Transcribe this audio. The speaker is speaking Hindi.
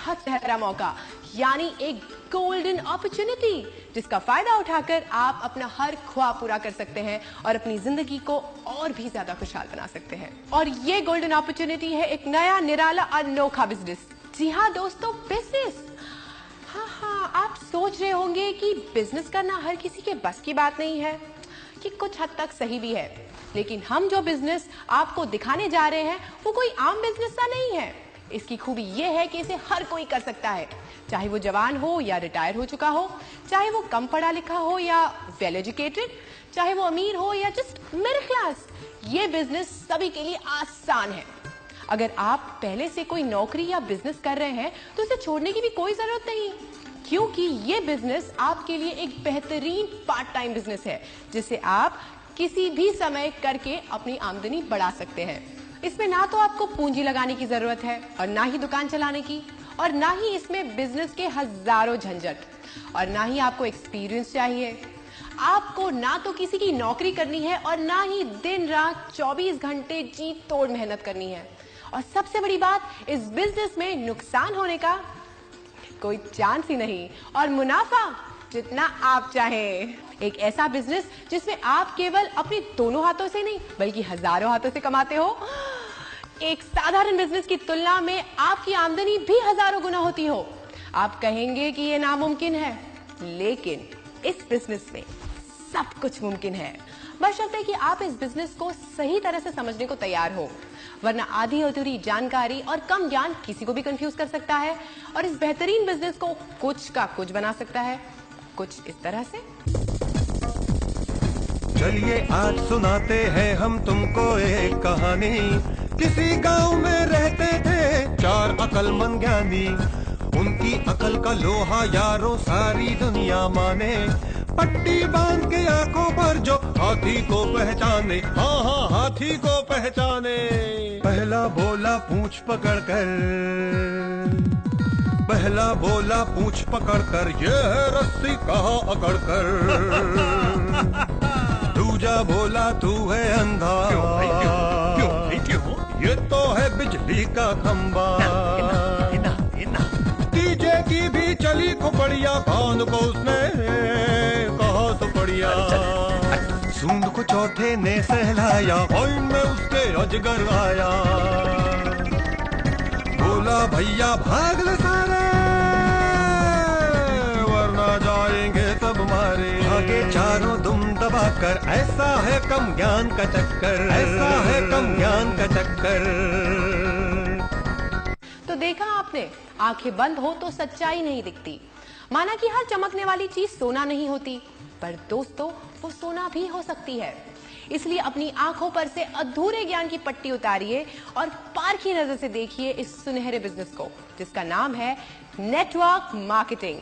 बेहद सुनहरा मौका, यानी एक गोल्डन अपॉर्चुनिटी, जिसका फायदा उठाकर आप अपना हर ख्वाब पूरा कर सकते हैं और अपनी जिंदगी को और भी ज्यादा खुशहाल बना सकते हैं। और ये गोल्डन अपॉर्चुनिटी है एक नया निराला अनोखा बिजनेस। जी हाँ दोस्तों, बिजनेस। हाँ, आप सोच रहे होंगे कि बिजनेस करना हर किसी के बस की बात नहीं है, कि कुछ हद तक सही भी है, लेकिन हम जो बिजनेस आपको दिखाने जा रहे हैं वो कोई आम बिजनेस सा नहीं है। इसकी खूबी ये है कि इसे हर कोई कर सकता है, चाहे वो जवान हो या रिटायर हो चुका हो, चाहे वो कम पढ़ा लिखा हो या वेल एजुकेटेड, चाहे वो अमीर हो या जस्ट मिडिल क्लास। ये बिजनेस सभी के लिए आसान है। अगर आप पहले से कोई नौकरी या बिजनेस कर रहे हैं तो इसे छोड़ने की भी कोई जरूरत नहीं, क्योंकि ये बिजनेस आपके लिए एक बेहतरीन पार्ट टाइम बिजनेस है, जिसे आप किसी भी समय करके अपनी आमदनी बढ़ा सकते हैं। इसमें ना तो आपको पूंजी लगाने की जरूरत है और ना ही दुकान चलाने की, और ना ही इसमें बिजनेस के हजारों झंझट, और ना ही आपको एक्सपीरियंस चाहिए। आपको ना तो किसी की नौकरी करनी है और ना ही दिन रात 24 घंटे जी तोड़ मेहनत करनी है। और सबसे बड़ी बात, इस बिजनेस में नुकसान होने का कोई चांस ही नहीं, और मुनाफा जितना आप चाहें। एक ऐसा बिजनेस जिसमें आप केवल अपने दोनों हाथों से नहीं बल्कि हजारों हाथों से कमाते हो। एक साधारण बिजनेस की तुलना में आपकी आमदनी भी हजारों गुना होती हो। आप कहेंगे कि यह नामुमकिन है, लेकिन इस बिजनेस में सब कुछ मुमकिन है, बशर्ते कि आप इस बिजनेस को सही तरह से समझने को तैयार हो, वरना आधी अधूरी जानकारी और कम ज्ञान किसी को भी कंफ्यूज कर सकता है और इस बेहतरीन बिजनेस को कुछ का कुछ बना सकता है। कुछ इस तरह से। चलिए आज सुनाते हैं हम तुमको एक कहानी। किसी गांव में रहते थे 4 अकलमंद ज्ञानी। उनकी अकल का लोहा यारों सारी दुनिया माने। पट्टी बांध के आंखों पर जो हाथी को पहचाने, हाँ हाथी को पहचाने। पहला बोला पूंछ पकड़कर, पहला बोला पूंछ पकड़कर, ये है रस्सी कहाँ अकड़कर। दूजा बोला तू है अंधा, क्यों? ये तो है बिजली का खंबा। तीजे की भी चली खोपड़िया, कान को उसने कहा सुपड़िया। सूंड को चौथे ने सहलाया, कोइन में उसके अजगर आया। बोला भैया भाग ले सारे, वरना जाएंगे सब मारे। आगे चारों दुम दबाकर, ऐसा है कम ज्ञान का चक्कर, ऐसा है कम ज्ञान का चक्कर। तो देखा आपने, आंखें बंद हो तो सच्चाई नहीं दिखती। माना कि हर चमकने वाली चीज सोना नहीं होती, पर दोस्तों वो सोना भी हो सकती है। इसलिए अपनी आंखों पर से अधूरे ज्ञान की पट्टी उतारिए और पारखी नजर से देखिए इस सुनहरे बिजनेस को, जिसका नाम है नेटवर्क मार्केटिंग।